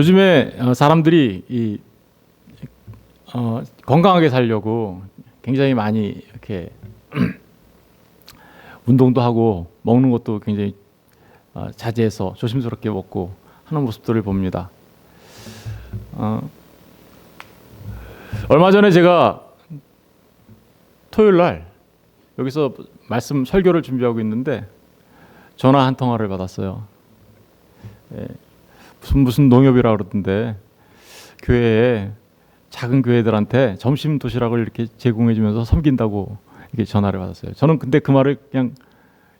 요즘에 사람들이 건강하게 살려고 굉장히 많이 이렇게 운동도 하고 먹는 것도 굉장히 자제해서 조심스럽게 먹고 하는 모습들을 봅니다. 얼마 전에 제가 토요일 날 여기서 말씀 설교를 준비하고 있는데 전화 한 통화를 받았어요. 무슨 농협이라 그러던데 교회에 작은 교회들한테 점심 도시락을 이렇게 제공해 주면서 섬긴다고 이렇게 전화를 받았어요. 저는 근데 그 말을 그냥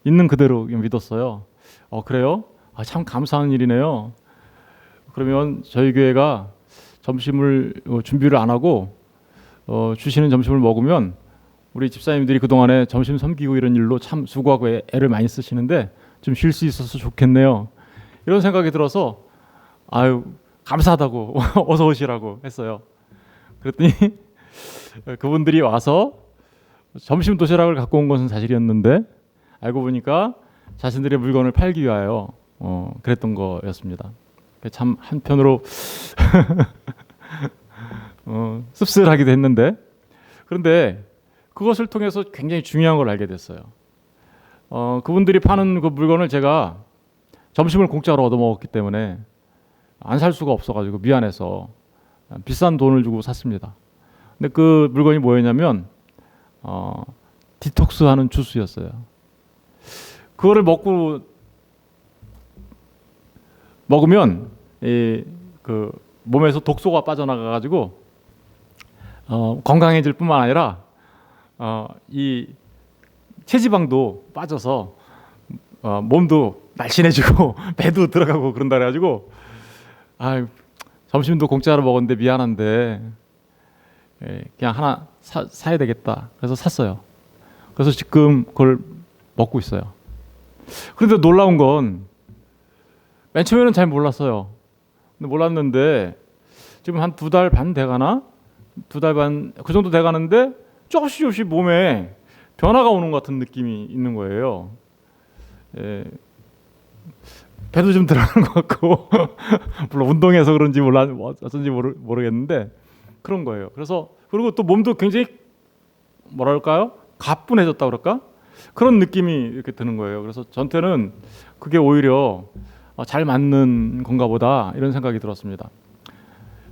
있는 그대로 그냥 믿었어요. 그래요? 참 감사한 일이네요. 그러면 저희 교회가 점심을 준비를 안 하고 주시는 점심을 먹으면 우리 집사님들이 그동안에 점심 섬기고 이런 일로 참 수고하고 애를 많이 쓰시는데 좀 쉴 수 있어서 좋겠네요. 이런 생각이 들어서 아유 감사하다고 어서 오시라고 했어요. 그랬더니 그분들이 와서 점심 도시락을 갖고 온 것은 사실이었는데 알고 보니까 자신들의 물건을 팔기 위하여 그랬던 거였습니다. 참 한편으로 씁쓸하기도 했는데, 그런데 그것을 통해서 굉장히 중요한 걸 알게 됐어요. 그분들이 파는 그 물건을 제가 점심을 공짜로 얻어먹었기 때문에 안 살 수가 없어가지고 미안해서 비싼 돈을 주고 샀습니다. 근데 그 물건이 뭐였냐면 디톡스하는 주스였어요. 그거를 먹으면 그 몸에서 독소가 빠져나가가지고 건강해질 뿐만 아니라 이 체지방도 빠져서 몸도 날씬해지고 배도 들어가고 그런다 그래가지고 점심도 공짜로 먹었는데 미안한데 그냥 하나 사야 되겠다. 그래서 샀어요. 그래서 지금 그걸 먹고 있어요. 그런데 놀라운 건 맨 처음에는 잘 몰랐어요. 근데 몰랐는데 지금 한 2달 반 돼가나? 2달 반 그 정도 돼가는데 조금씩 몸에 변화가 오는 것 같은 느낌이 있는 거예요. 배도 좀 들어가는 것 같고 물론 운동해서 그런지 어쩐지 모르겠는데 그런 거예요. 그래서 그리고 또 몸도 굉장히 뭐랄까요? 가뿐해졌다 그럴까? 그런 느낌이 이렇게 드는 거예요. 그래서 저한테는 그게 오히려 잘 맞는 건가 보다 이런 생각이 들었습니다.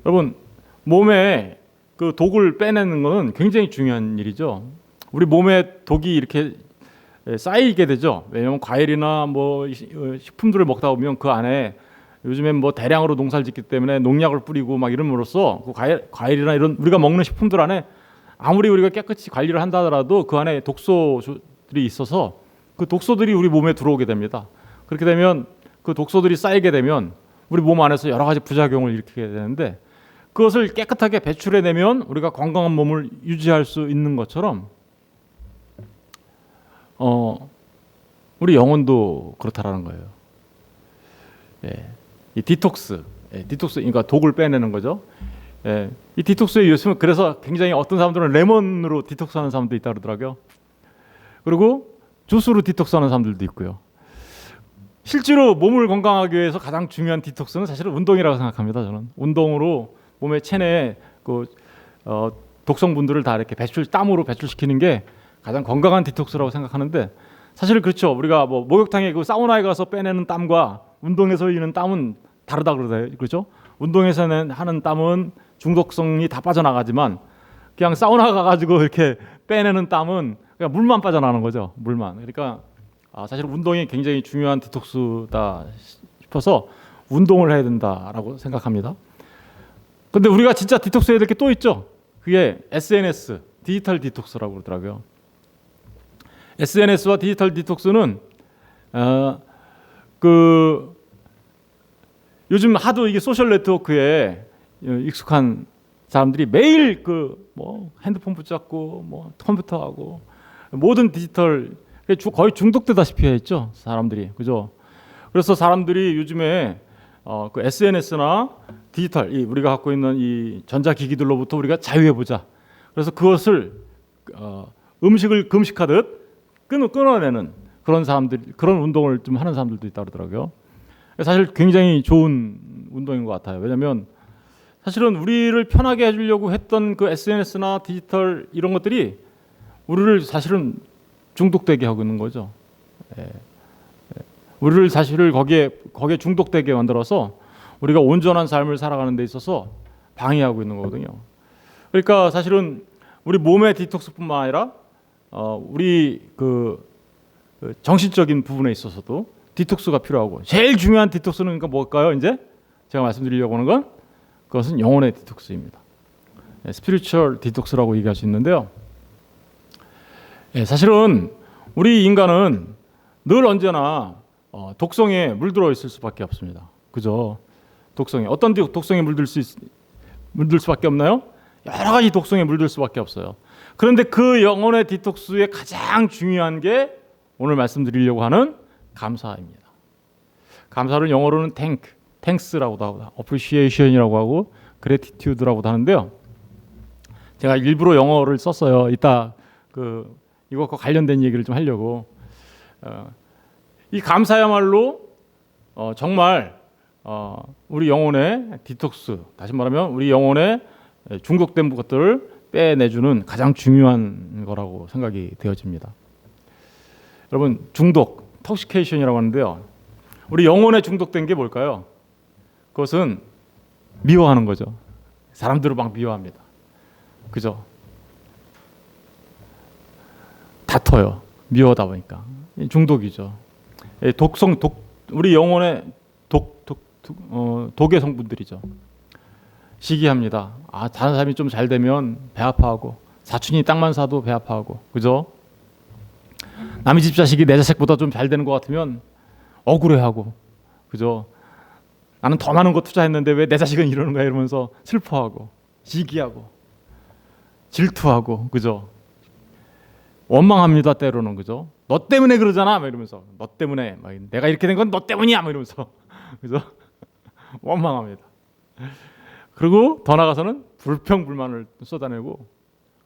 여러분, 몸에 그 독을 빼내는 것은 굉장히 중요한 일이죠. 우리 몸에 독이 이렇게 쌓이게 되죠. 왜냐하면 과일이나 뭐 식품들을 먹다 보면 그 안에 요즘엔 뭐 대량으로 농사를 짓기 때문에 농약을 뿌리고 막 이름으로써 그 과일이나 이런 우리가 먹는 식품들 안에 아무리 우리가 깨끗이 관리를 한다 하더라도 그 안에 독소들이 있어서 그 독소들이 우리 몸에 들어오게 됩니다. 그렇게 되면 그 독소들이 쌓이게 되면 우리 몸 안에서 여러 가지 부작용을 일으키게 되는데 그것을 깨끗하게 배출해내면 우리가 건강한 몸을 유지할 수 있는 것처럼 우리 영혼도 그렇다라는 거예요. 이 디톡스, 그러니까 독을 빼내는 거죠. 이 디톡스의 요즘은 그래서 굉장히 어떤 사람들은 레몬으로 디톡스하는 사람도 있다 그러더라고요. 그리고 주스로 디톡스하는 사람들도 있고요. 실제로 몸을 건강하기 위해서 가장 중요한 디톡스는 사실은 운동이라고 생각합니다. 저는 운동으로 몸의 체내에 그 독성분들을 다 이렇게 땀으로 배출시키는 게 가장 건강한 디톡스라고 생각하는데 사실 그렇죠. 우리가 뭐 목욕탕에 그 사우나에 가서 빼내는 땀과 운동에서 이는 땀은 다르다 그러죠. 운동에서 하는 땀은 중독성이 다 빠져나가지만 그냥 사우나 가가지고 이렇게 빼내는 땀은 그냥 물만 빠져나가는 거죠. 물만. 그러니까 사실 운동이 굉장히 중요한 디톡스다 싶어서 운동을 해야 된다라고 생각합니다. 근데 우리가 진짜 디톡스 해야 될 게 또 있죠. 그게 SNS, 디지털 디톡스라고 그러더라고요. SNS와 디지털 디톡스는 요즘 하도 이게 소셜 네트워크에 익숙한 사람들이 매일 뭐 핸드폰 붙잡고 뭐 컴퓨터하고 모든 디지털 거의 중독되다시피 했죠 사람들이, 그죠? 그래서 사람들이 요즘에 그 SNS나 디지털 우리가 갖고 있는 이 전자기기들로부터 우리가 자유해 보자. 그래서 그것을 음식을 금식하듯 끊어내는 그런 사람들, 그런 운동을 좀 하는 사람들도 있다 그러더라고요. 사실 굉장히 좋은 운동. 운동인 것 같아요. 왜냐하면 사실은 우리를 편하게 해주려고 했던 그 SNS나 디지털 이런 것들이 우리를 사실은 중독되게 하고 있는 거죠. 우리를 사실을 거기에 중독되게 만들어서 우리가 온전한 삶을 살아가는 데 있어서 방해하고 있는 거거든요. 그러니까 사실은 우리 몸의 디톡스뿐만 아니라 우리 그 정신적인 부분에 있어서도 디톡스가 필요하고, 제일 중요한 디톡스는 그러니까 뭘까요? 이제 제가 말씀드리려고 하는 건 그것은 영혼의 디톡스입니다. 스피리추얼 디톡스라고 얘기할 수 있는데요. 사실은 우리 인간은 늘 언제나 독성에 물들어 있을 수밖에 없습니다. 그죠? 독성에 어떤 독성에 물들 수밖에 없나요? 여러 가지 독성에 물들 수밖에 없어요. 그런데 그 영혼의 디톡스의 가장 중요한 게 오늘 말씀드리려고 하는 감사입니다. 감사를 영어로는 thanks라고도 하고 appreciation이라고 하고 gratitude라고도 하는데요. 제가 일부러 영어를 썼어요. 이따 이것과 관련된 얘기를 좀 하려고. 이 감사야말로 정말 우리 영혼의 디톡스, 다시 말하면 우리 영혼의 중독된 것들을 빼내주는 가장 중요한 거라고 생각이 되어집니다. 여러분, 중독, 톡시케이션이라고 하는데요. 우리 영혼에 중독된 게 뭘까요? 그것은 미워하는 거죠. 사람들을 막 미워합니다. 그죠? 다퉈요. 미워하다 보니까 중독이죠. 우리 영혼의 독의 성분들이죠. 시기합니다. 다른 사람이 좀 잘 되면 배 아파하고, 사촌이 땅만 사도 배 아파하고, 그죠? 남의 집 자식이 내 자식보다 좀 잘 되는 것 같으면 억울해하고, 그죠? 나는 더 많은 거 투자했는데 왜 내 자식은 이러는 거야 이러면서 슬퍼하고, 시기하고, 질투하고, 그죠? 원망합니다. 때로는, 그죠? 너 때문에 그러잖아 막 이러면서, 너 때문에 막, 내가 이렇게 된 건 너 때문이야 막 이러면서 그죠? 원망합니다. 그리고 더 나아가서는 불평불만을 쏟아내고,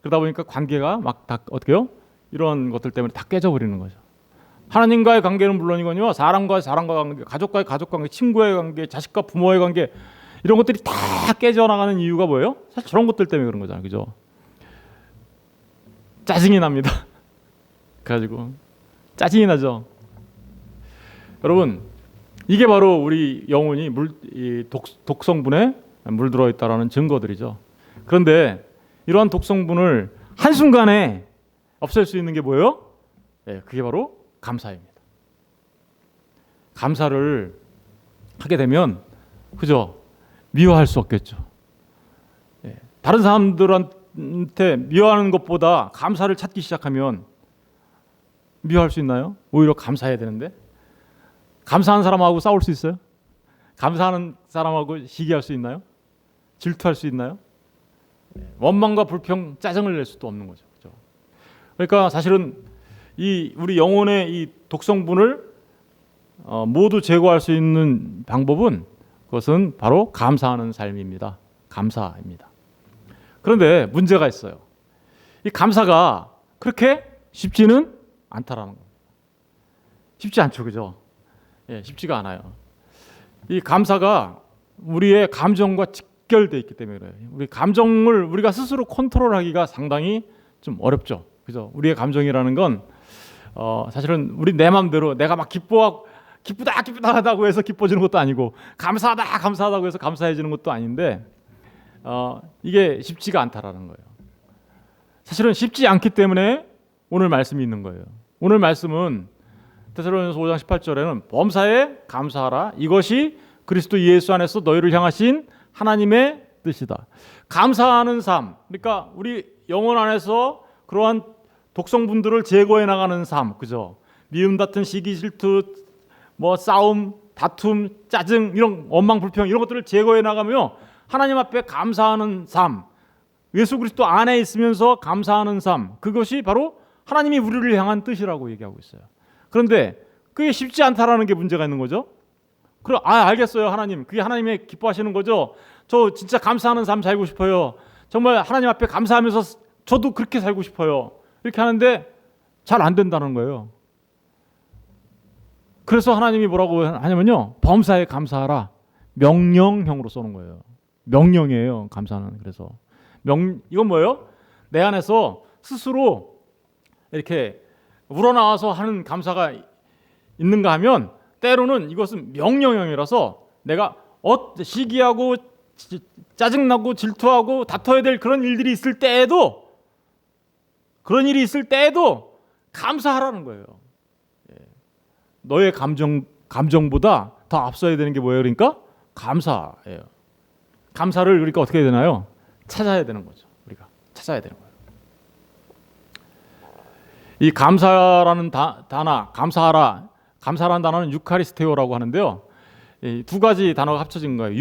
그러다 보니까 관계가 막 다 어떻게요? 이런 것들 때문에 다 깨져버리는 거죠. 하나님과의 관계는 물론이거니와 사람과의 관계, 가족과의 가족 관계, 친구의 관계, 자식과 부모의 관계, 이런 것들이 다 깨져나가는 이유가 뭐예요? 사실 저런 것들 때문에 그런 거잖아요. 그죠? 짜증이 납니다. 그래가지고 짜증이 나죠. 여러분, 이게 바로 우리 영혼이 독성분에 물들어 있다라는 증거들이죠. 그런데 이러한 독성분을 한순간에 없앨 수 있는 게 뭐예요? 그게 바로 감사입니다. 감사를 하게 되면, 그죠? 미워할 수 없겠죠. 다른 사람들한테 미워하는 것보다 감사를 찾기 시작하면 미워할 수 있나요? 오히려 감사해야 되는데. 감사한 사람하고 싸울 수 있어요? 감사하는 사람하고 시기할 수 있나요? 질투할 수 있나요? 원망과 불평, 짜증을 낼 수도 없는 거죠. 그렇죠? 그러니까 사실은 우리 영혼의 이 독성분을 모두 제거할 수 있는 방법은, 그것은 바로 감사하는 삶입니다. 감사입니다. 그런데 문제가 있어요. 이 감사가 그렇게 쉽지는 않다라는 겁니다. 쉽지 않죠, 그죠? 쉽지가 않아요. 이 감사가 우리의 감정과 직결돼 있기 때문에 그래요. 우리 감정을 우리가 스스로 컨트롤하기가 상당히 좀 어렵죠, 그죠? 우리의 감정이라는 건 사실은 우리 내 마음대로 내가 막 기쁘다고 해서 기뻐지는 것도 아니고, 감사하다고 해서 감사해지는 것도 아닌데, 이게 쉽지가 않다라는 거예요. 사실은 쉽지 않기 때문에 오늘 말씀이 있는 거예요. 오늘 말씀은 데살로니가서 5장 18절에는 범사에 감사하라, 이것이 그리스도 예수 안에서 너희를 향하신 하나님의 뜻이다. 감사하는 삶, 그러니까 우리 영혼 안에서 그러한 독성분들을 제거해 나가는 삶, 그죠? 미움, 다툼, 시기, 질투, 싸움, 다툼, 짜증, 이런 원망, 불평, 이런 것들을 제거해 나가며 하나님 앞에 감사하는 삶, 예수 그리스도 안에 있으면서 감사하는 삶, 그것이 바로 하나님이 우리를 향한 뜻이라고 얘기하고 있어요. 그런데 그게 쉽지 않다라는 게 문제가 있는 거죠. 그럼 알겠어요, 하나님, 그게 하나님의 기뻐하시는 거죠. 저 진짜 감사하는 삶 살고 싶어요. 정말 하나님 앞에 감사하면서 저도 그렇게 살고 싶어요. 이렇게 하는데 잘 안 된다는 거예요. 그래서 하나님이 뭐라고 하냐면요, 범사에 감사하라. 명령형으로 써놓은 거예요. 명령이에요. 감사는. 그래서 이건 뭐예요? 내 안에서 스스로 이렇게 우러나와서 하는 감사가 있는가 하면 때로는 이것은 명령형이라서 내가 시기하고 짜증나고 질투하고 다퉈야 될 그런 일들이 있을 때에도 그런 일이 있을 때에도 감사하라는 거예요. 너의 감정보다 더 앞서야 되는 게 뭐예요? 그러니까 감사예요. 감사를 그러니까 어떻게 해야 되나요? 찾아야 되는 거죠. 우리가 찾아야 되는 거예요. 이 감사라는 단어, 감사라는 단어는 유카리스테오라고 하는데요. 이 두 가지 단어가 합쳐진 거예요.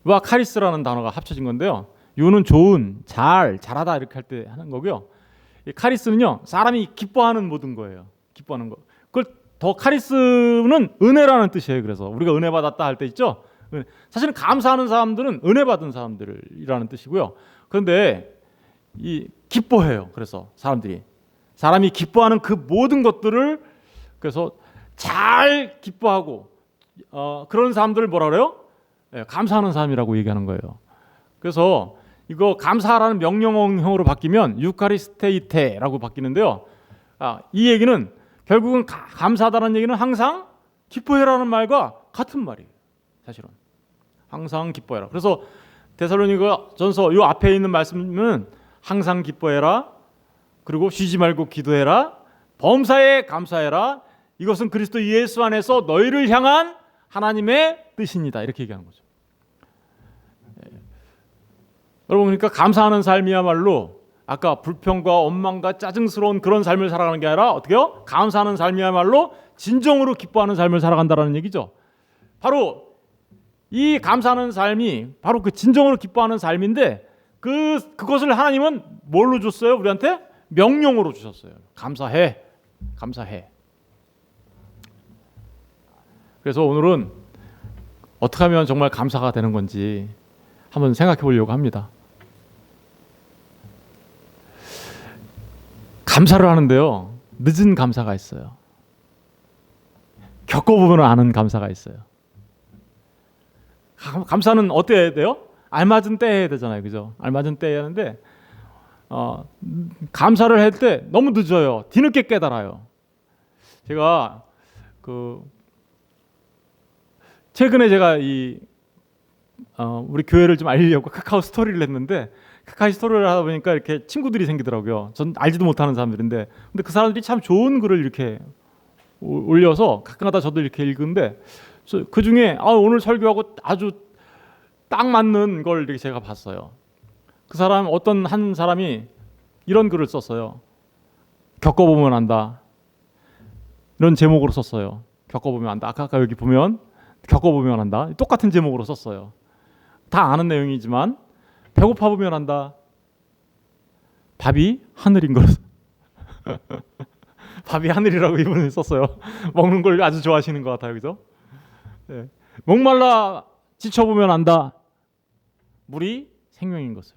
유와 카리스라는 단어가 합쳐진 건데요. 유는 좋은, 잘하다 이렇게 할 때 하는 거고요. 이 카리스는요, 사람이 기뻐하는 모든 거예요. 기뻐하는 거. 그걸 더 카리스는 은혜라는 뜻이에요. 그래서 우리가 은혜 받았다 할 때 있죠. 사실은 감사하는 사람들은 은혜 받은 사람들이라는 뜻이고요. 그런데 이 기뻐해요. 그래서 사람이 기뻐하는 그 모든 것들을 그래서 잘 기뻐하고 그런 사람들을 뭐라 그래요? 감사하는 사람이라고 얘기하는 거예요. 그래서 이거 감사라는 명령형으로 바뀌면 유카리스테이테라고 바뀌는데요. 이 얘기는 결국은 감사하다는 얘기는 항상 기뻐해라는 말과 같은 말이에요. 사실은 항상 기뻐해라. 그래서 데살로니가전서 요 앞에 있는 말씀은 항상 기뻐해라. 그리고 쉬지 말고 기도해라. 범사에 감사해라. 이것은 그리스도 예수 안에서 너희를 향한 하나님의 뜻입니다. 이렇게 얘기하는 거죠. 여러분 그러니까 감사하는 삶이야말로 아까 불평과 원망과 짜증스러운 그런 삶을 살아가는 게 아니라 어떻게요? 감사하는 삶이야말로 진정으로 기뻐하는 삶을 살아간다는 얘기죠. 바로 이 감사하는 삶이 바로 그 진정으로 기뻐하는 삶인데 그것을 하나님은 뭘로 줬어요? 우리한테 명령으로 주셨어요. 감사해. 그래서 오늘은 어떻게 하면 정말 감사가 되는 건지 한번 생각해 보려고 합니다. 감사를 하는데요. 늦은 감사가 있어요. 겪어보면 아는 감사가 있어요. 감사는 어때 해야 돼요? 알맞은 때에 해야 되잖아요. 그죠? 알맞은 때에 해야 하는데 감사를 할 때 너무 늦어요. 뒤늦게 깨달아요. 제가 최근에 제가 우리 교회를 좀 알리려고 카카오 스토리를 했는데 카카오 스토리를 하다 보니까 이렇게 친구들이 생기더라고요. 전 알지도 못하는 사람들인데 근데 그 사람들이 참 좋은 글을 이렇게 올려서 가끔가다 저도 이렇게 읽는데 그 중에 오늘 설교하고 아주 딱 맞는 걸 이렇게 제가 봤어요. 그 사람 어떤 한 사람이 이런 글을 썼어요. 겪어보면 안다. 이런 제목으로 썼어요. 겪어보면 안다. 아까 여기 보면 겪어보면 안다. 똑같은 제목으로 썼어요. 다 아는 내용이지만 배고파 보면 안다. 밥이 하늘인 것. 밥이 하늘이라고 이분이 썼어요. 먹는 걸 아주 좋아하시는 것 같아요. 그죠? 네. 목말라 지쳐보면 안다. 물이 생명인 것을.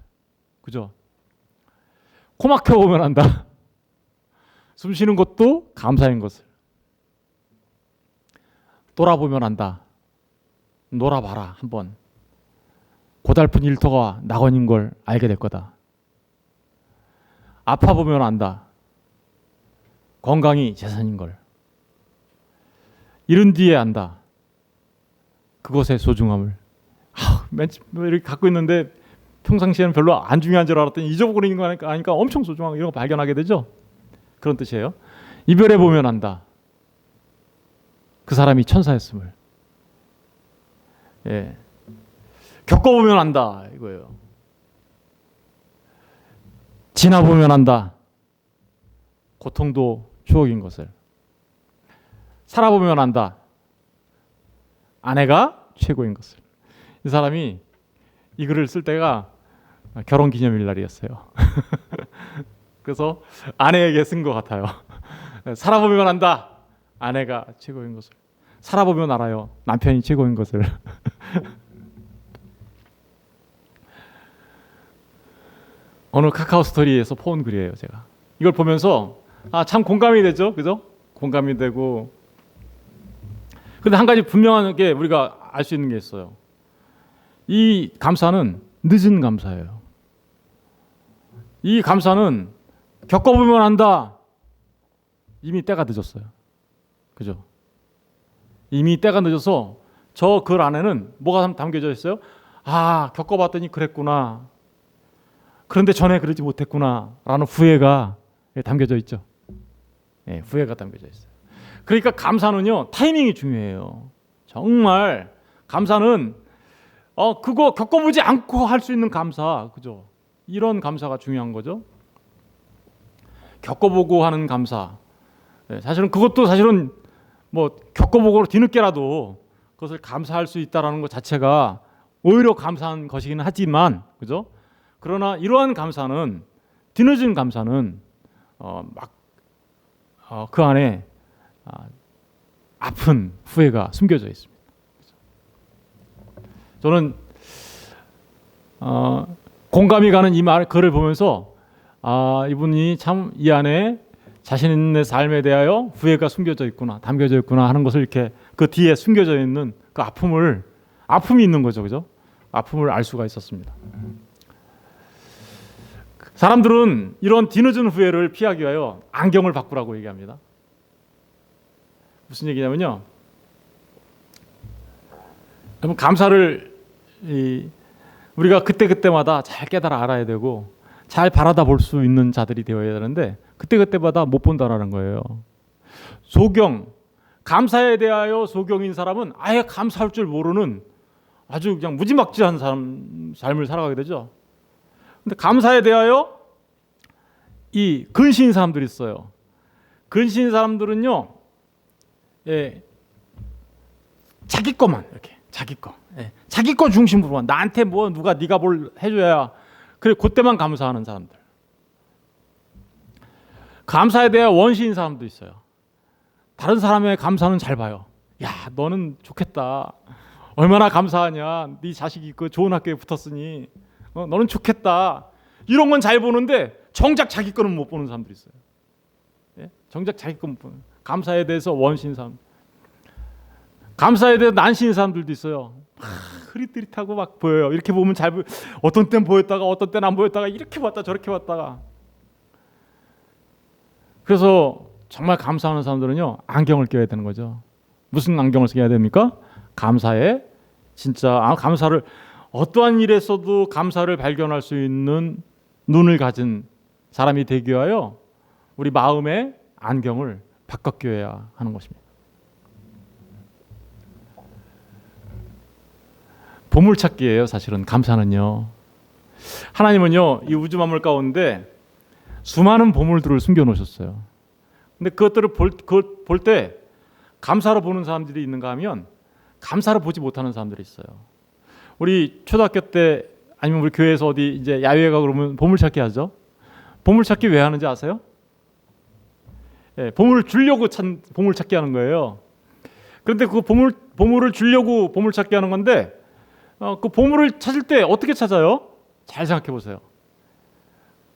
그죠? 코 막혀보면 안다. 숨 쉬는 것도 감사인 것을. 돌아보면 안다. 놀아봐라 한번. 고달픈 일터가 낙원인 걸 알게 될 거다. 아파보면 안다. 건강이 재산인 걸. 이른 뒤에 안다. 그것의 소중함을. 이렇게 갖고 있는데 평상시에는 별로 안 중요한 줄 알았더니 잊어버리는 거 아니까 엄청 소중한 이런 거 발견하게 되죠. 그런 뜻이에요. 이별해 보면 안다. 그 사람이 천사였음을. 예. 겪어보면 안다 이거예요. 지나보면 안다. 고통도 추억인 것을. 살아보면 안다. 아내가 최고인 것을. 이 사람이 이 글을 쓸 때가 결혼기념일 날이었어요. 그래서 아내에게 쓴 것 같아요. 살아보면 안다. 아내가 최고인 것을. 살아보면 알아요. 남편이 최고인 것을. 어느 카카오 스토리에서 본 글이에요. 제가 이걸 보면서 참 공감이 되죠. 그죠? 공감이 되고. 근데 한 가지 분명한 게 우리가 알 수 있는 게 있어요. 이 감사는 늦은 감사예요. 이 감사는 겪어보면 안다. 이미 때가 늦었어요. 그죠? 이미 때가 늦어서 저 글 안에는 뭐가 담겨져 있어요? 아, 겪어봤더니 그랬구나. 그런데 전에 그러지 못했구나 라는 후회가 담겨져 있죠. 예, 후회가 담겨져 있어요. 그러니까 감사는요, 타이밍이 중요해요. 정말 감사는 그거 겪어보지 않고 할 수 있는 감사, 그죠? 이런 감사가 중요한 거죠. 겪어보고 하는 감사. 예, 사실은 그것도 사실은 뭐 겪어보고 뒤늦게라도 그것을 감사할 수 있다라는 것 자체가 오히려 감사한 것이긴 하지만, 그죠? 그러나 이러한 감사는, 뒤늦은 감사는 그 안에 아픈 후회가 숨겨져 있습니다. 저는 공감이 가는 이 글을 보면서 이분이 참 이 안에 자신의 삶에 대하여 후회가 숨겨져 있구나, 담겨져 있구나 하는 것을 이렇게 그 뒤에 숨겨져 있는 그 아픔이 있는 거죠, 그죠? 아픔을 알 수가 있었습니다. 사람들은 이런 뒤늦은 후회를 피하기 위하여 안경을 바꾸라고 얘기합니다. 무슨 얘기냐면요, 여러분 감사를 우리가 그때마다 잘 깨달아 알아야 되고 잘 바라다 볼 수 있는 자들이 되어야 되는데 그때마다 못 본다라는 거예요. 감사에 대하여 소경인 사람은 아예 감사할 줄 모르는 아주 그냥 무지막지한 삶을 살아가게 되죠. 근데 감사에 대하여 이 근시인 사람들이 있어요. 근시인 사람들은요, 자기 것만 이렇게 자기 거 중심으로만 나한테 뭐 누가 네가 뭘 해줘야 그래 그때만 감사하는 사람들. 감사에 대해 원시인 사람도 있어요. 다른 사람의 감사는 잘 봐요. 야, 너는 좋겠다. 얼마나 감사하냐. 네 자식이 그 좋은 학교에 붙었으니 너는 좋겠다. 이런 건 잘 보는데 정작 자기 거는 못 보는 사람들이 있어요. 예? 정작 자기 거 못 보는. 감사에 대해서 원시인 사람. 감사에 대해서 난시인 사람들도 있어요. 흐릿흐릿하고 막 보여요. 이렇게 보면 잘 보여. 어떤 때는 보였다가 어떤 때는 안 보였다가 이렇게 봤다 저렇게 봤다가. 그래서 정말 감사하는 사람들은요, 안경을 껴야 되는 거죠. 무슨 안경을 써야 됩니까? 감사에 진짜 감사를 어떠한 일에서도 감사를 발견할 수 있는 눈을 가진 사람이 되기 위하여 우리 마음의 안경을 바꿔 껴야 하는 것입니다. 보물찾기예요. 사실은 감사는요. 하나님은요, 이 우주 만물 가운데 수많은 보물들을 숨겨놓으셨어요. 근데 그것들을 볼 때 감사로 보는 사람들이 있는가 하면 감사로 보지 못하는 사람들이 있어요. 우리 초등학교 때 아니면 우리 교회에서 어디 이제 야유회 가고 그러면 보물찾기 하죠. 보물찾기 왜 하는지 아세요? 예, 보물을 주려고 보물찾기 하는 거예요. 그런데 그 보물을 주려고 보물찾기 하는 건데 그 보물을 찾을 때 어떻게 찾아요? 잘 생각해 보세요.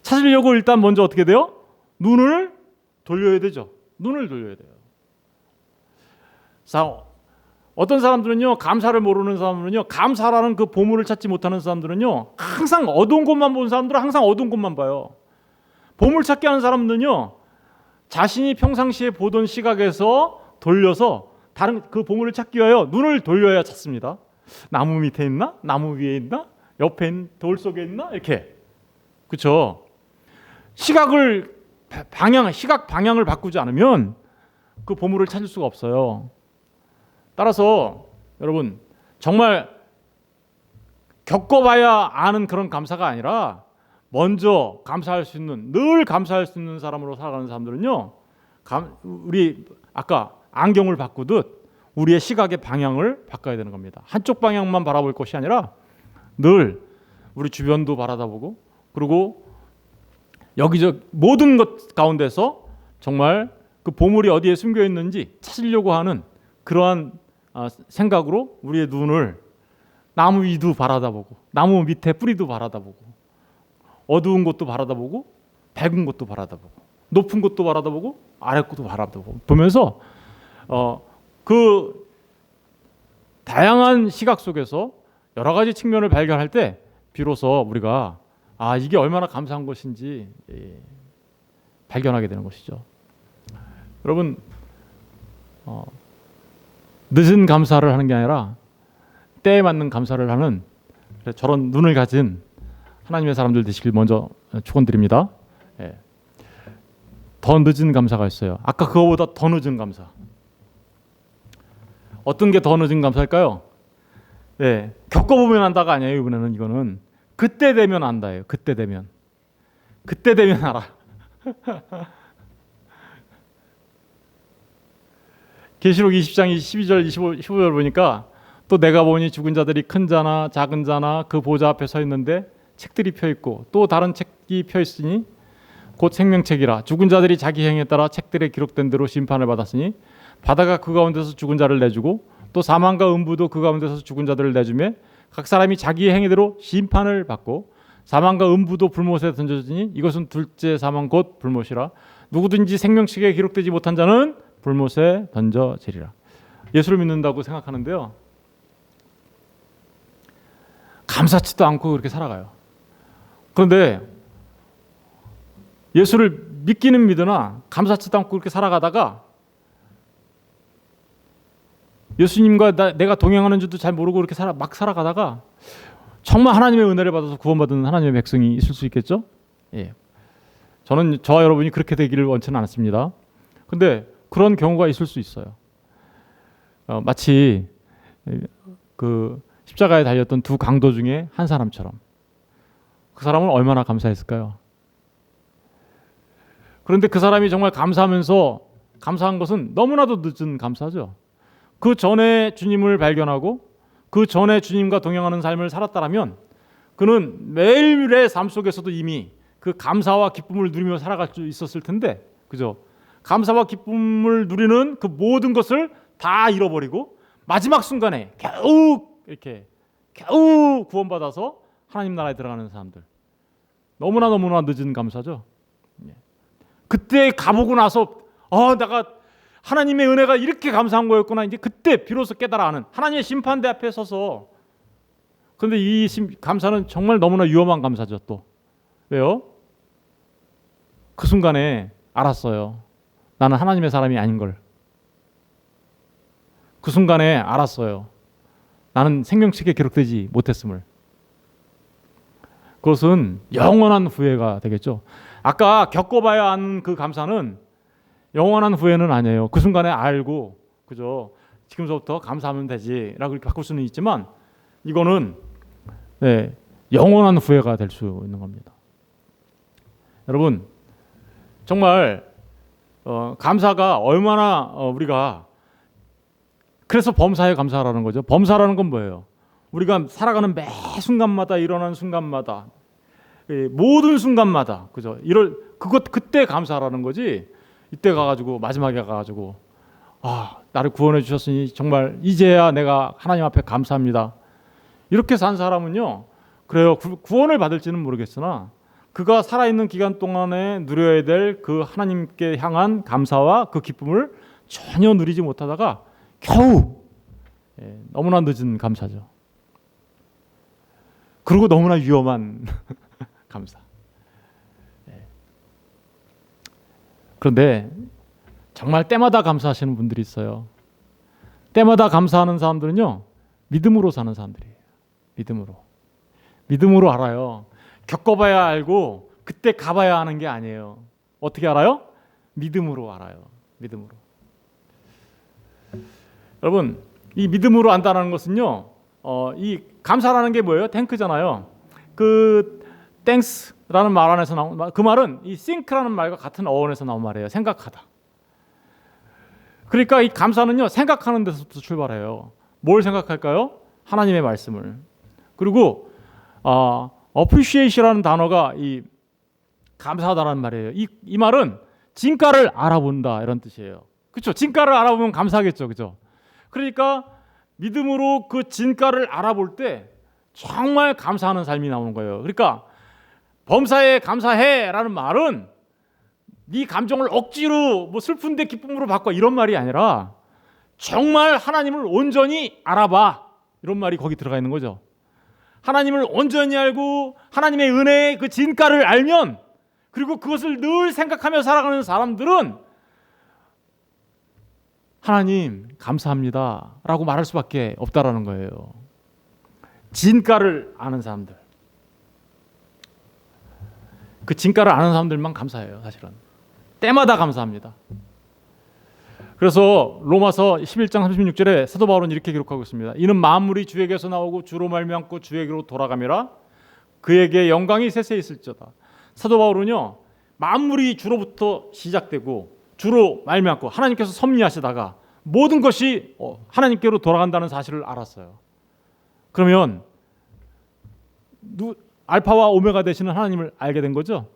찾으려고 일단 먼저 어떻게 돼요? 눈을 돌려야 되죠. 눈을 돌려야 돼요. 자, 어떤 사람들은요, 감사를 모르는 사람들은요, 감사라는 그 보물을 찾지 못하는 사람들은요, 항상 어두운 곳만 보는 사람들은 항상 어두운 곳만 봐요. 보물 찾기 하는 사람들은요, 자신이 평상시에 보던 시각에서 돌려서 다른 그 보물을 찾기 위하여 눈을 돌려야 찾습니다. 나무 밑에 있나? 나무 위에 있나? 옆에 있는 돌 속에 있나? 이렇게. 그렇죠? 시각 방향을 바꾸지 않으면 그 보물을 찾을 수가 없어요. 따라서 여러분 정말 겪어봐야 아는 그런 감사가 아니라 먼저 감사할 수 있는, 늘 감사할 수 있는 사람으로 살아가는 사람들은요, 우리 아까 안경을 바꾸듯 우리의 시각의 방향을 바꿔야 되는 겁니다. 한쪽 방향만 바라볼 것이 아니라 늘 우리 주변도 바라다보고, 그리고 여기저기 모든 것 가운데서 정말 그 보물이 어디에 숨겨 있는지 찾으려고 하는 그러한 생각으로 우리의 눈을 나무 위도 바라다보고, 나무 밑에 뿌리도 바라다보고, 어두운 곳도 바라다보고, 밝은 곳도 바라다보고, 높은 곳도 바라다보고, 아래 곳도 바라다보고 보면서 그 다양한 시각 속에서 여러 가지 측면을 발견할 때 비로소 우리가 이게 얼마나 감사한 것인지 발견하게 되는 것이죠. 여러분, 늦은 감사를 하는 게 아니라 때에 맞는 감사를 하는 저런 눈을 가진 하나님의 사람들 되시길 먼저 축원드립니다. 더 늦은 감사가 있어요. 아까 그거보다 더 늦은 감사. 어떤 게 더 늦은 감사일까요? 겪어보면 안다가 아니에요. 이거는 그때 되면 안다예요. 그때 되면 알아. 계시록 20장 12절 15절 보니까 또 내가 보니 죽은 자들이 큰 자나 작은 자나 그 보좌 앞에 서 있는데 책들이 펴 있고 또 다른 책이 펴 있으니 곧 생명책이라. 죽은 자들이 자기 행에 따라 책들에 기록된 대로 심판을 받았으니 바다가 그 가운데서 죽은 자를 내주고 또 사망과 음부도 그 가운데서 죽은 자들을 내주매 각 사람이 자기의 행위대로 심판을 받고 사망과 음부도 불못에 던져지니 이것은 둘째 사망 곧 불못이라. 누구든지 생명책에 기록되지 못한 자는 불못에 던져지리라. 예수를 믿는다고 생각하는데요, 감사치도 않고 그렇게 살아가요. 그런데 예수를 믿기는 믿으나 감사치도 않고 그렇게 살아가다가 예수님과 내가 동행하는 줄도 잘 모르고 그렇게 막 살아가다가 정말 하나님의 은혜를 받아서 구원받은 하나님의 백성이 있을 수 있겠죠? 저는 저와 여러분이 그렇게 되기를 원치는 않습니다. 근데 그런 경우가 있을 수 있어요. 마치 그 십자가에 달렸던 두 강도 중에 한 사람처럼. 그 사람은 얼마나 감사했을까요? 그런데 그 사람이 정말 감사하면서 감사한 것은 너무나도 늦은 감사죠. 그 전에 주님을 발견하고 그 전에 주님과 동행하는 삶을 살았다라면 그는 매일의 삶 속에서도 이미 그 감사와 기쁨을 누리며 살아갈 수 있었을 텐데, 그죠? 감사와 기쁨을 누리는 그 모든 것을 다 잃어버리고 마지막 순간에 겨우 구원받아서 하나님 나라에 들어가는 사람들, 너무나 늦은 감사죠. 그때 가보고 나서 내가 하나님의 은혜가 이렇게 감사한 거였구나, 이제 그때 비로소 깨달아 하는 하나님의 심판대 앞에 서서. 그런데 이 감사는 정말 너무나 위험한 감사죠. 또 왜요? 그 순간에 알았어요. 나는 하나님의 사람이 아닌 걸. 그 순간에 알았어요. 나는 생명책에 기록되지 못했음을. 그것은 영원한 후회가 되겠죠. 아까 겪어봐야 하는 그 감사는 영원한 후회는 아니에요. 그 순간에 알고, 그죠? 지금서부터 감사하면 되지라고 이렇게 바꿀 수는 있지만 이거는 영원한 후회가 될 수 있는 겁니다. 여러분, 정말 감사가 얼마나 우리가, 그래서 범사에 감사하라는 거죠. 범사라는 건 뭐예요? 우리가 살아가는 매 순간마다, 일어나는 순간마다, 모든 순간마다, 그죠? 그때 감사하라는 거지. 이때 가가지고 마지막에 가가지고 나를 구원해 주셨으니 정말 이제야 내가 하나님 앞에 감사합니다. 이렇게 산 사람은요, 그래요, 구원을 받을지는 모르겠으나 그가 살아있는 기간 동안에 누려야 될 그 하나님께 향한 감사와 그 기쁨을 전혀 누리지 못하다가 겨우 너무나 늦은 감사죠. 그리고 너무나 위험한 감사. 그런데 정말 때마다 감사하시는 분들이 있어요. 때마다 감사하는 사람들은요, 믿음으로 사는 사람들이에요. 믿음으로 알아요. 겪어봐야 알고 그때 가봐야 하는 게 아니에요. 어떻게 알아요? 믿음으로 알아요. 믿음으로. 여러분, 이 믿음으로 안다는 것은요, 이 감사라는 게 뭐예요? 탱크잖아요. 그 땡스라는 말 안에서 나온, 그 말은 이 think라는 말과 같은 어원에서 나온 말이에요. 생각하다. 그러니까 이 감사는요, 생각하는 데서부터 출발해요. 뭘 생각할까요? 하나님의 말씀을. 그리고 appreciate이라는 단어가 이 감사하다라는 말이에요. 이 말은 진가를 알아본다, 이런 뜻이에요. 그렇죠? 진가를 알아보면 감사하겠죠, 그렇죠? 그러니까 믿음으로 그 진가를 알아볼 때 정말 감사하는 삶이 나오는 거예요. 그러니까 범사에 감사해라는 말은 네 감정을 억지로 뭐 슬픈데 기쁨으로 바꿔, 이런 말이 아니라 정말 하나님을 온전히 알아봐. 이런 말이 거기 들어가 있는 거죠. 하나님을 온전히 알고 하나님의 은혜의 그 진가를 알면, 그리고 그것을 늘 생각하며 살아가는 사람들은 하나님 감사합니다 라고 말할 수밖에 없다라는 거예요. 진가를 아는 사람들, 그 진가를 아는 사람들만 감사해요. 사실은 때마다 감사합니다. 그래서 로마서 11장 36절에 사도 바울은 이렇게 기록하고 있습니다. 이는 만물이 주에게서 나오고 주로 말미암고 주에게로 돌아가미라. 그에게 영광이 세세 있을지어다. 사도 바울은요, 만물이 주로부터 시작되고 주로 말미암고 하나님께서 섭리하시다가 모든 것이 하나님께로 돌아간다는 사실을 알았어요. 그러면 알파와 오메가 되시는 하나님을 알게 된 거죠.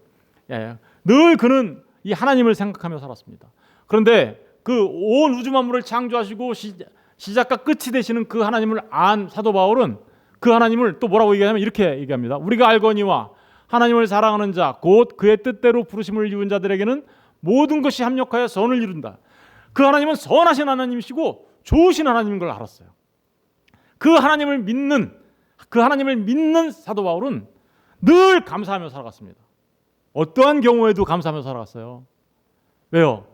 늘 그는 이 하나님을 생각하며 살았습니다. 그런데 그 온 우주 만물을 창조하시고 시작과 끝이 되시는 그 하나님을 안 사도 바울은 그 하나님을 또 뭐라고 얘기하냐면 이렇게 얘기합니다. 우리가 알거니와 하나님을 사랑하는 자 곧 그의 뜻대로 부르심을 이룬 자들에게는 모든 것이 합력하여 선을 이룬다. 그 하나님은 선하신 하나님이시고 좋으신 하나님인 걸 알았어요. 그 하나님을 믿는 사도 바울은 늘 감사하며 살아갔습니다. 어떠한 경우에도 감사하며 살아갔어요. 왜요?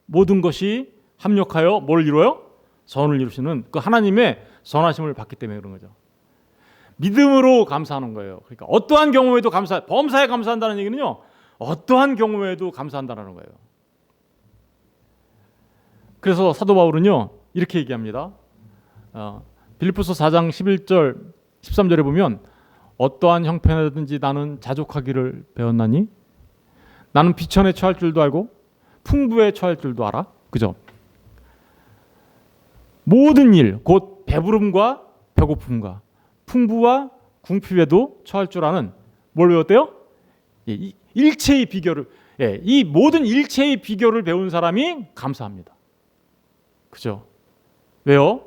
모든 것이 합력하여 뭘 이루어요? 선을 이루시는 그 하나님의 선하심을 받기 때문에 그런 거죠. 믿음으로 감사하는 거예요. 그러니까 어떠한 경우에도 범사에 감사한다는 얘기는요, 어떠한 경우에도 감사한다는 거예요. 그래서 사도 바울은요 이렇게 얘기합니다. 빌립보서 4장 11절 13절에 보면 어떠한 형편이든지 나는 자족하기를 배웠나니 나는 비천에 처할 줄도 알고 풍부에 처할 줄도 알아. 그죠? 모든 일, 곧 배부름과 배고픔과 풍부와 궁핍에도 처할 줄 아는 뭘 배웠대요? 일체의 비결을, 이 모든 일체의 비결을 배운 사람이 감사합니다. 그죠? 왜요?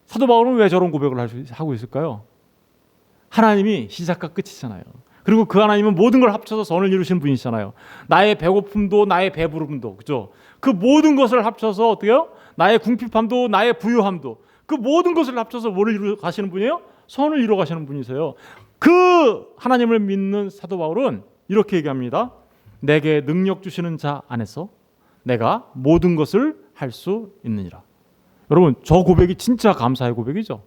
사도 바울은 왜 저런 고백을 하고 있을까요? 하나님이 시작과 끝이잖아요. 그리고 그 하나님은 모든 걸 합쳐서 선을 이루신 분이시잖아요. 나의 배고픔도 나의 배부름도, 그죠? 그 모든 것을 합쳐서 어때요? 나의 궁핍함도 나의 부유함도, 그 모든 것을 합쳐서 뭐를 이루어 가시는 분이에요? 선을 이루어 가시는 분이세요. 그 하나님을 믿는 사도 바울은 이렇게 얘기합니다. 내게 능력 주시는 자 안에서 내가 모든 것을 할 수 있느니라. 여러분, 저 고백이 진짜 감사의 고백이죠.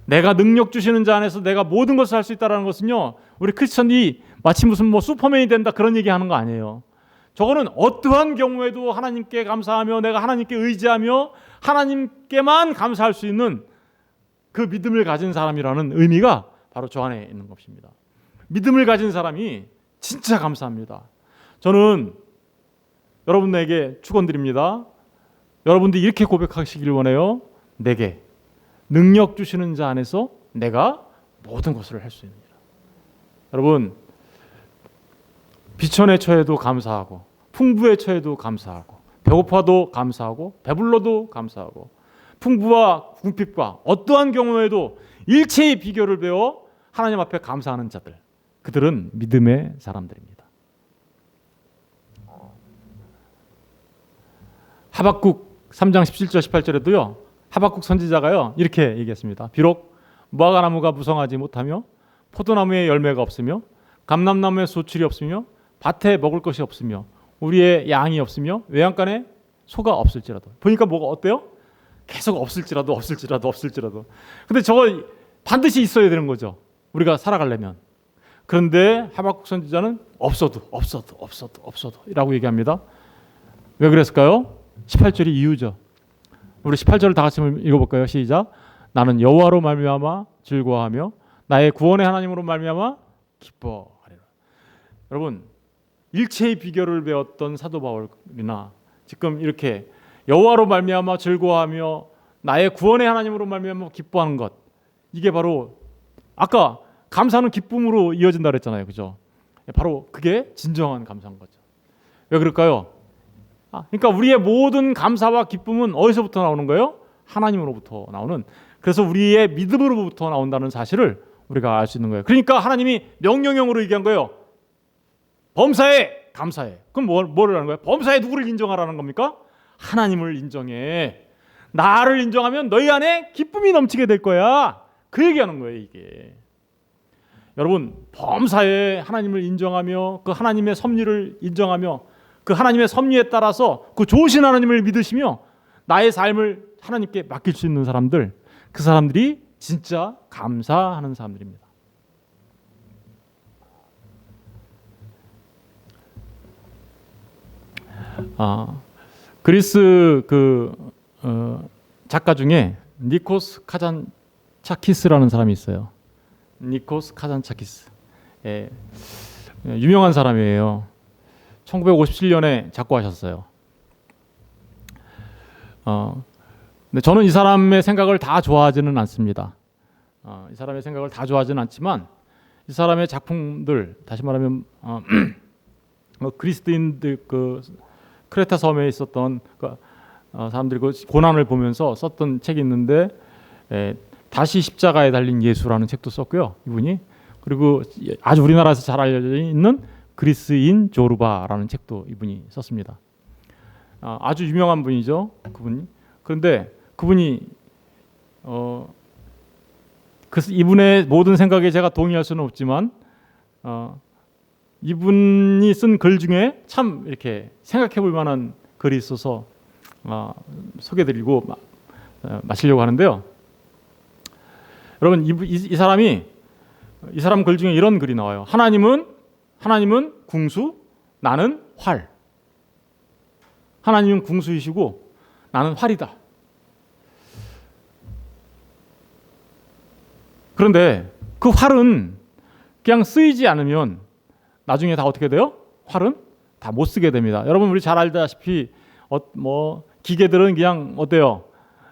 내가 능력 주시는 자 안에서 내가 모든 것을 할 수 있다는 것은요, 우리 크리스천이 마치 무슨 슈퍼맨이 된다 그런 얘기하는 거 아니에요. 저거는 어떠한 경우에도 하나님께 감사하며 내가 하나님께 의지하며 하나님께만 감사할 수 있는 그 믿음을 가진 사람이라는 의미가 바로 저 안에 있는 것입니다. 믿음을 가진 사람이 진짜 감사합니다. 저는 여러분에게 축원드립니다. 여러분들이 이렇게 고백하시길 원해요. 내게 능력 주시는 자 안에서 내가 모든 것을 할 수 있느니라. 여러분, 비천에 처해도 감사하고 풍부에 처해도 감사하고 배고파도 감사하고 배불러도 감사하고 풍부와 궁핍과 어떠한 경우에도 일체의 비결을 배워 하나님 앞에 감사하는 자들, 그들은 믿음의 사람들입니다. 하박국 3장 17절 18절에도요 하박국 선지자가요 이렇게 얘기했습니다. 비록 무화과나무가 무성하지 못하며 포도나무에 열매가 없으며 감람나무에 소출이 없으며 밭에 먹을 것이 없으며 우리의 양이 없으며 외양간에 소가 없을지라도, 보니까 뭐가 어때요? 계속 없을지라도. 근데 저거 반드시 있어야 되는 거죠, 우리가 살아가려면. 그런데 하박국 선지자는 없어도 이라고 얘기합니다. 왜 그랬을까요? 18절이 이유죠. 우리 18절을 다 같이 읽어볼까요? 시작. 나는 여호와로 말미암아 즐거워하며 나의 구원의 하나님으로 말미암아 기뻐하리라. 여러분, 일체의 비결을 배웠던 사도 바울이나 지금 이렇게 여호와로 말미암아 즐거워하며 나의 구원의 하나님으로 말미암아 기뻐하는 것, 이게 바로 아까 감사는 기쁨으로 이어진다 그랬잖아요, 그죠? 바로 그게 진정한 감사인 거죠. 왜 그럴까요? 그러니까 우리의 모든 감사와 기쁨은 어디서부터 나오는 거예요? 하나님으로부터 나오는, 그래서 우리의 믿음으로부터 나온다는 사실을 우리가 알 수 있는 거예요. 그러니까 하나님이 명령형으로 얘기한 거예요. 범사에 감사해. 그럼 뭐를 하는 거예요? 범사에 누구를 인정하라는 겁니까? 하나님을 인정해. 나를 인정하면 너희 안에 기쁨이 넘치게 될 거야. 그 얘기하는 거예요, 이게. 여러분, 범사에 하나님을 인정하며 그 하나님의 섭리를 인정하며 그 하나님의 섭리에 따라서 그 좋으신 하나님을 믿으시며 나의 삶을 하나님께 맡길 수 있는 사람들, 그 사람들이 진짜 감사하는 사람들입니다. 그리스 작가 중에 니코스 카잔차키스라는 사람이 있어요. 니코스 카잔차키스. 예, 유명한 사람이에요. 1957년에 작고하셨어요. 근데 저는 이 사람의 생각을 다 좋아하지는 않습니다. 이 사람의 생각을 다 좋아하지는 않지만 이 사람의 작품들, 다시 말하면 그리스도인들 그 크레타 섬에 있었던 사람들이 그 고난을 보면서 썼던 책이 있는데, 다시 십자가에 달린 예수라는 책도 썼고요, 이분이. 그리고 아주 우리나라에서 잘 알려져 있는 그리스인 조르바라는 책도 이분이 썼습니다. 아주 유명한 분이죠, 그분이. 그런데 그분이 이분의 모든 생각에 제가 동의할 수는 없지만 이분이 쓴 글 중에 참 이렇게 생각해볼 만한 글이 있어서 소개드리고 마치려고 하는데요. 여러분, 이 사람 글 중에 이런 글이 나와요. 하나님은 궁수, 나는 활. 하나님은 궁수이시고 나는 활이다. 그런데 그 활은 그냥 쓰이지 않으면 나중에 다 어떻게 돼요? 활은 다 못 쓰게 됩니다. 여러분, 우리 잘 알다시피 기계들은 그냥 어때요?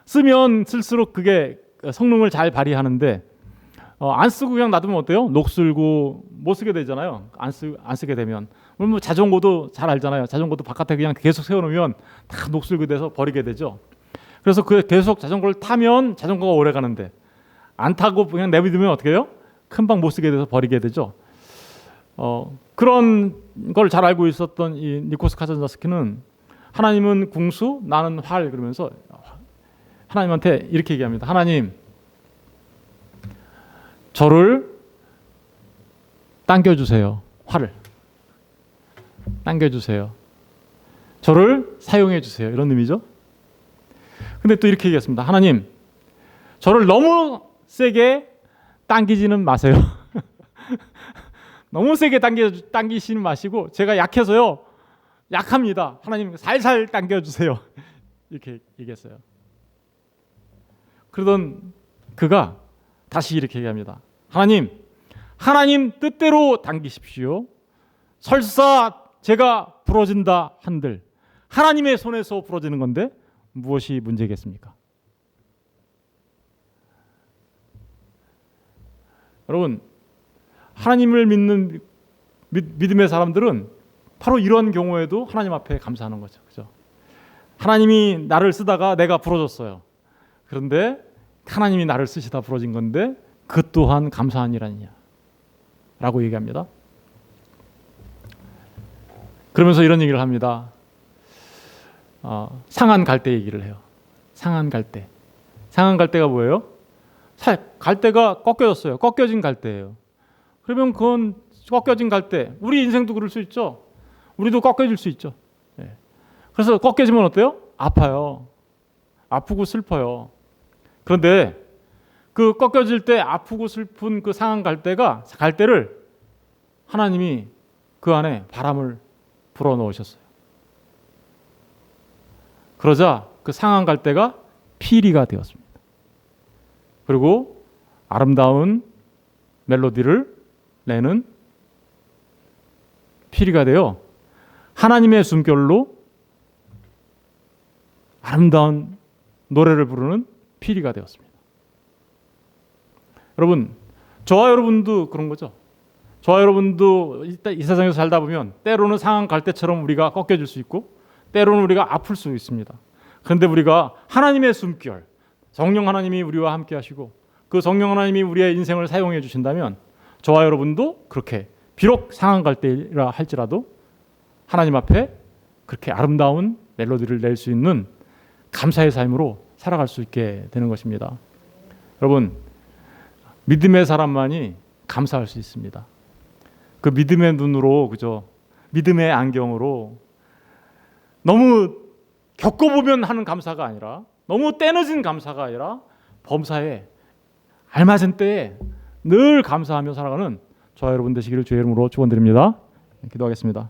쓰면 쓸수록 그게 성능을 잘 발휘하는데 안 쓰고 그냥 놔두면 어때요? 녹슬고 못 쓰게 되잖아요. 안 쓰게 되면. 뭐 자전거도 잘 알잖아요. 자전거도 바깥에 그냥 계속 세워놓으면 다 녹슬게 돼서 버리게 되죠. 그래서 계속 자전거를 타면 자전거가 오래 가는데 안 타고 그냥 내비두면 어떻게 해요? 금방 못 쓰게 돼서 버리게 되죠. 그런 걸 잘 알고 있었던 이 니코스 카잔자스키는 하나님은 궁수, 나는 활, 그러면서 하나님한테 이렇게 얘기합니다. 하나님, 저를 당겨주세요. 활을 당겨주세요. 저를 사용해주세요. 이런 의미죠. 근데 또 이렇게 얘기했습니다. 하나님, 저를 너무 세게 당기지는 마세요. 너무 세게 당기시는 마시고 제가 약해서요. 약합니다. 하나님, 살살 당겨주세요. 이렇게 얘기했어요. 그러던 그가 다시 이렇게 얘기합니다. 하나님 뜻대로 당기십시오. 설사 제가 부러진다 한들 하나님의 손에서 부러지는 건데 무엇이 문제겠습니까? 여러분, 하나님을 믿는 믿음의 사람들은 바로 이런 경우에도 하나님 앞에 감사하는 거죠. 그죠? 하나님이 나를 쓰다가 내가 부러졌어요. 그런데 하나님이 나를 쓰시다 부러진 건데 그 또한 감사한 일 아니냐 라고 얘기합니다. 그러면서 이런 얘기를 합니다. 상한 갈대 얘기를 해요. 상한 갈대. 상한 갈대가 뭐예요? 갈대가 꺾여졌어요. 꺾여진 갈대예요. 그러면 그건 꺾여진 갈대. 우리 인생도 그럴 수 있죠. 우리도 꺾여질 수 있죠. 그래서 꺾여지면 어때요? 아파요. 아프고 슬퍼요. 그런데 그 꺾여질 때 아프고 슬픈 그 상한 갈대를 하나님이 그 안에 바람을 불어넣으셨어요. 그러자 그 상한 갈대가 피리가 되었습니다. 그리고 아름다운 멜로디를 내는 피리가 되어 하나님의 숨결로 아름다운 노래를 부르는 피리가 되었습니다. 여러분, 저와 여러분도 그런 거죠. 저와 여러분도 이 세상에서 살다 보면 때로는 상한 갈대처럼 우리가 꺾여질 수 있고 때로는 우리가 아플 수 있습니다. 그런데 우리가 하나님의 숨결, 성령 하나님이 우리와 함께 하시고 그 성령 하나님이 우리의 인생을 사용해 주신다면 저와 여러분도 그렇게 비록 상한 갈대라 할지라도 하나님 앞에 그렇게 아름다운 멜로디를 낼 수 있는 감사의 삶으로 살아갈 수 있게 되는 것입니다. 여러분, 믿음의 사람만이 감사할 수 있습니다. 그 믿음의 눈으로, 그죠? 믿음의 안경으로 너무 겪어보면 하는 감사가 아니라, 너무 때늦은 감사가 아니라 범사에 알맞은 때에 늘 감사하며 살아가는 저와 여러분 되시기를 주의 이름으로 축원드립니다. 기도하겠습니다.